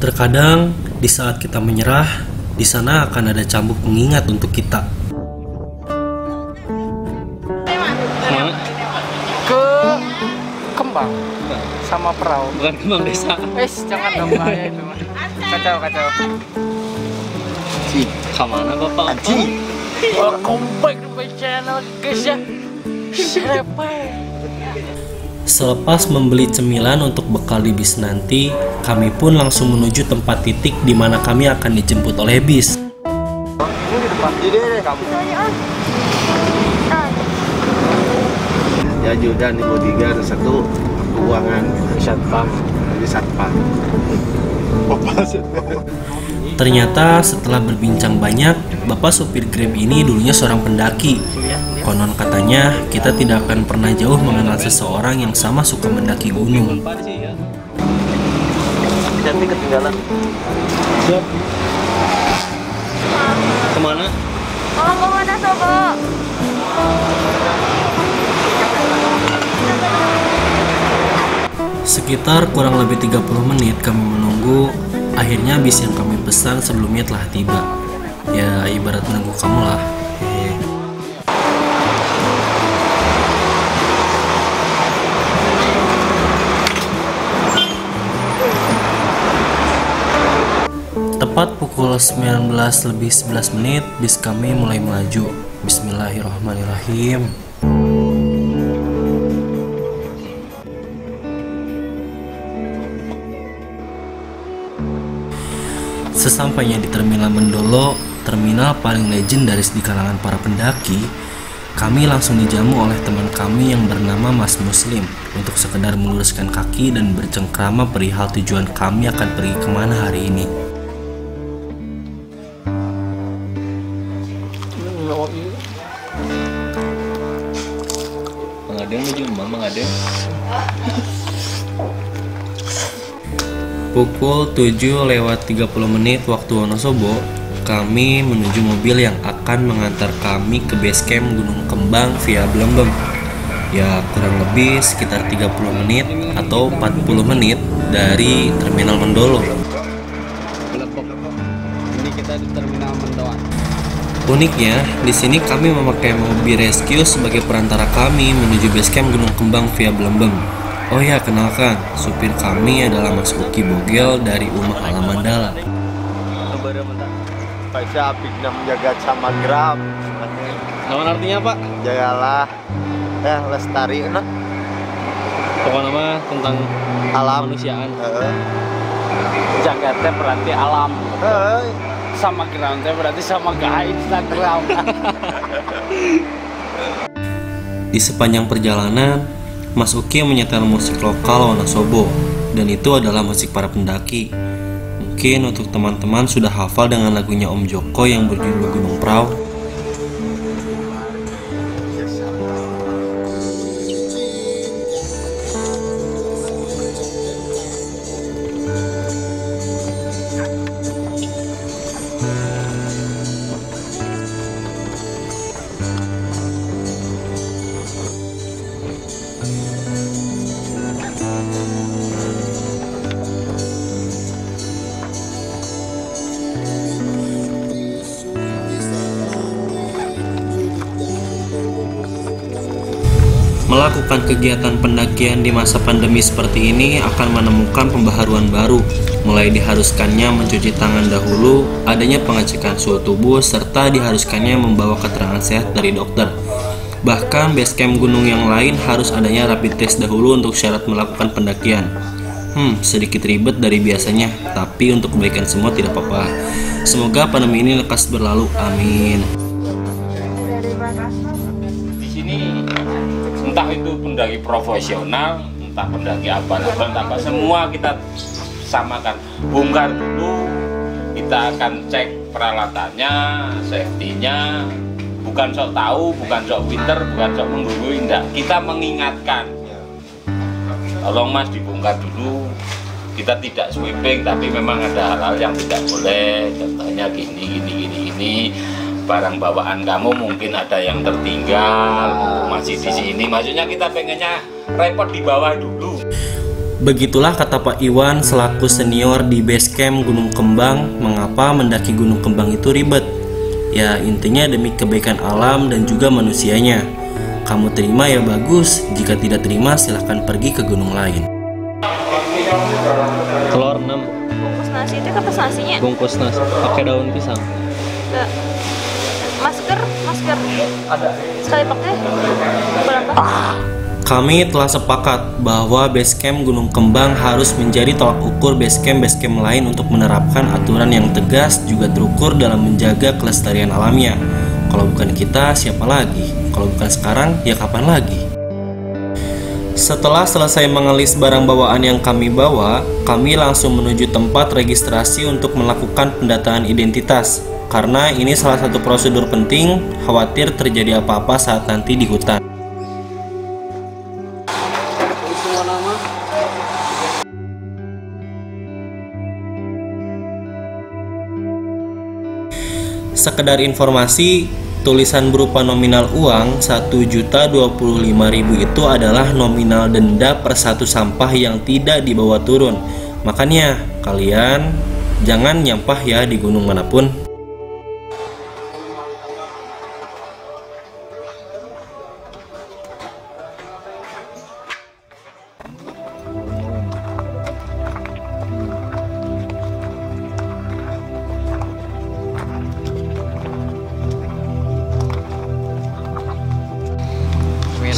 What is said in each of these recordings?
Terkadang di saat kita menyerah, di sana akan ada cambuk pengingat untuk kita. Ke Kembang sama perahu. Bukan Kembang Desa. Jangan dong, bahaya itu. Kacau. Kemana Bapak? Welcome back to my channel guys ya. Selepas membeli cemilan untuk bekal di bis nanti, kami pun langsung menuju tempat titik di mana kami akan dijemput oleh bis. Ini di depan. Jadi deh kamu. Ya Judan di bodyguard, satu keuangan di satpam. Ternyata setelah berbincang banyak, bapak supir Grab ini dulunya seorang pendaki. Konon katanya kita tidak akan pernah jauh mengenal seseorang yang sama suka mendaki gunung. Tapi ketinggalan. Siap. Kemana? Oh, kemana Sobo? Sekitar kurang lebih 30 menit kami menunggu. Akhirnya bis yang kami pesan sebelumnya telah tiba. Ya ibarat menunggu kamu lah. Tepat pukul 19:11 bis kami mulai melaju. Bismillahirrahmanirrahim. Sesampainya di Terminal Mendolo, terminal paling legendaris di kalangan para pendaki, kami langsung dijamu oleh teman kami yang bernama Mas Muslim untuk sekedar meluruskan kaki dan bercengkrama perihal tujuan kami akan pergi kemana hari ini. Mengadeng menuju Mengadeng. Pukul 7:30 waktu Wonosobo, kami menuju mobil yang akan mengantar kami ke base camp Gunung Kembang via Blembem. Ya kurang lebih sekitar 30 menit atau 40 menit dari Terminal Mendolo. Ini kita di Terminal Mendoan. Uniknya, di sini kami memakai mobil rescue sebagai perantara kami menuju base camp Gunung Kembang via Blembem. Oh ya, kenalkan, supir kami adalah Mas Uki Bogel dari Umah Alamandala. Paisa abigna menjaga samagram. Namun artinya Pak? Jagalah lestari enak Pokoknya mah tentang alam kemanusiaan. Jaga teh berarti alam. Sama ground teh berarti sama guys Instagram. Di sepanjang perjalanan, Mas Uki menyetel musik lokal Wonosobo, dan itu adalah musik para pendaki. Mungkin untuk teman-teman sudah hafal dengan lagunya Om Joko yang berjudul Gunung Prau. Melakukan kegiatan pendakian di masa pandemi seperti ini akan menemukan pembaharuan baru, mulai diharuskannya mencuci tangan dahulu, adanya pengecekan suhu tubuh, serta diharuskannya membawa keterangan sehat dari dokter. Bahkan base camp gunung yang lain harus adanya rapid test dahulu untuk syarat melakukan pendakian. Sedikit ribet dari biasanya, tapi untuk kebaikan semua tidak apa-apa. Semoga pandemi ini lekas berlalu, amin. Di sini entah itu pendaki profesional, entah pendaki apa, semua kita samakan. Bongkar dulu, kita akan cek peralatannya, safety-nya. Bukan sok tahu, bukan sok pinter, bukan sok menggurui, enggak. Kita mengingatkan. Tolong Mas dibongkar dulu. Kita tidak sweeping, tapi memang ada hal-hal yang tidak boleh. Contohnya gini. Barang bawaan kamu mungkin ada yang tertinggal, masih di sini. Maksudnya kita pengennya repot di bawah dulu. Begitulah kata Pak Iwan selaku senior di base camp Gunung Kembang, mengapa mendaki Gunung Kembang itu ribet. Ya intinya demi kebaikan alam dan juga manusianya. Kamu terima ya bagus, jika tidak terima silahkan pergi ke gunung lain. Telur 6 Bungkus nasi itu kertas nasinya. bungkus nasi pakai daun pisang. Enggak. Masker ada. Sekali pakai berapa? Kami telah sepakat bahwa base camp Gunung Kembang harus menjadi tolak ukur base camp lain untuk menerapkan aturan yang tegas juga terukur dalam menjaga kelestarian alamnya. Kalau bukan kita, siapa lagi? Kalau bukan sekarang, ya kapan lagi? Setelah selesai mengelis barang bawaan yang kami bawa, kami langsung menuju tempat registrasi untuk melakukan pendataan identitas. Karena ini salah satu prosedur penting, khawatir terjadi apa-apa saat nanti di hutan. Sekedar informasi, tulisan berupa nominal uang 1.025.000 itu adalah nominal denda per satu sampah yang tidak dibawa turun. Makanya kalian jangan nyampah ya di gunung manapun.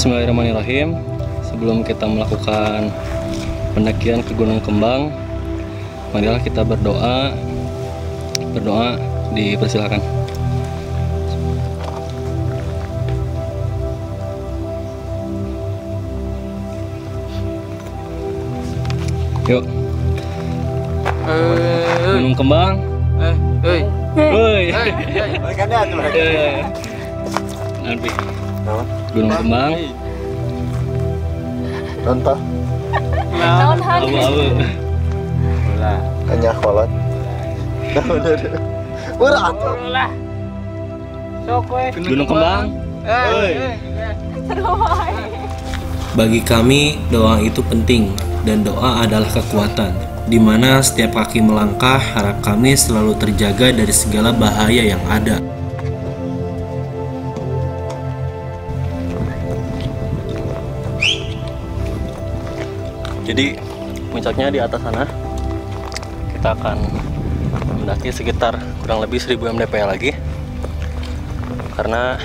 Bismillahirrahmanirrahim. Sebelum kita melakukan pendakian ke Gunung Kembang, marilah kita berdoa. Berdoa dipersilakan. Yuk. Gunung Kembang. Woi. Nanti. Gunung Kembang. Contoh Naon han? Abu-abu. hanya kolot. Berat. Gunung Kembang. Bagi kami, doa itu penting dan doa adalah kekuatan, di mana setiap kaki melangkah harap kami selalu terjaga dari segala bahaya yang ada. Jadi puncaknya di atas sana. Kita akan mendaki sekitar kurang lebih 1000 mdpl lagi. Karena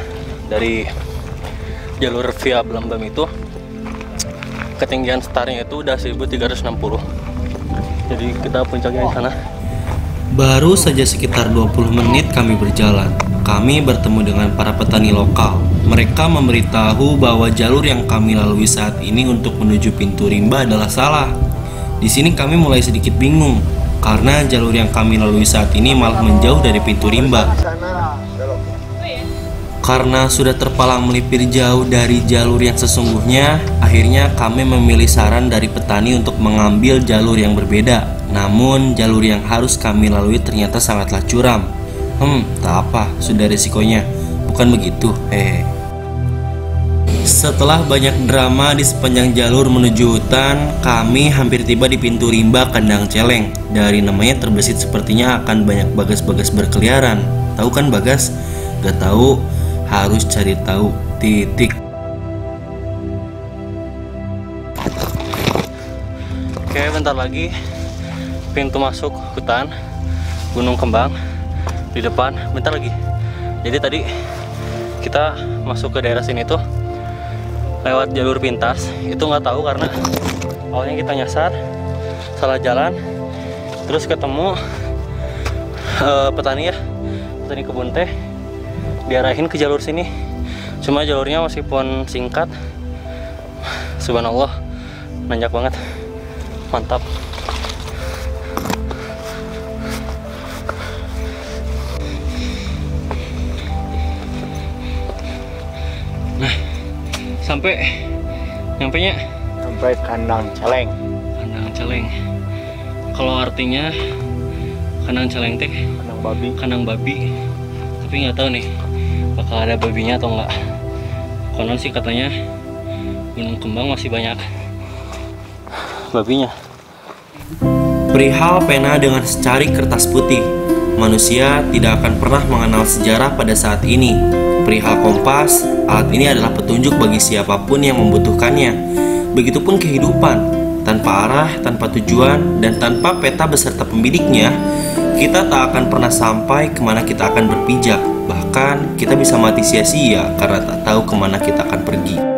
dari jalur via Belambam itu ketinggian startnya itu udah 1360. Jadi kita puncaknya di sana. Baru saja sekitar 20 menit kami berjalan. Kami bertemu dengan para petani lokal. Mereka memberitahu bahwa jalur yang kami lalui saat ini untuk menuju pintu rimba adalah salah. Di sini kami mulai sedikit bingung karena jalur yang kami lalui saat ini malah menjauh dari pintu rimba. Karena sudah terpalang melipir jauh dari jalur yang sesungguhnya, akhirnya kami memilih saran dari petani untuk mengambil jalur yang berbeda. Namun jalur yang harus kami lalui ternyata sangatlah curam. Tak apa, sudah risikonya. Bukan begitu, Setelah banyak drama di sepanjang jalur menuju hutan, kami hampir tiba di pintu rimba Kandang Celeng. Dari namanya terbesit sepertinya akan banyak bagas-bagas berkeliaran. Tahu kan bagas? Gak tahu, harus cari tahu. Titik. Oke, bentar lagi pintu masuk hutan Gunung Kembang di depan, bentar lagi. Jadi tadi kita masuk ke daerah sini tuh lewat jalur pintas, itu nggak tahu karena awalnya kita nyasar salah jalan, terus ketemu petani kebun teh, diarahin ke jalur sini. Cuma jalurnya meskipun singkat, subhanallah nanjak banget, mantap. Nah, nyampe Kandang Celeng. Kandang Celeng. Kalau artinya Kandang Celeng teh kandang babi. Tapi nggak tahu nih bakal ada babinya atau enggak. Konon sih katanya Gunung Kembang masih banyak babinya. Perihal pena dengan secari kertas putih, manusia tidak akan pernah mengenal sejarah pada saat ini. Perihal kompas, alat ini adalah petunjuk bagi siapapun yang membutuhkannya. Begitupun kehidupan, tanpa arah, tanpa tujuan, dan tanpa peta beserta pembidiknya, kita tak akan pernah sampai kemana kita akan berpijak. Bahkan kita bisa mati sia-sia karena tak tahu kemana kita akan pergi.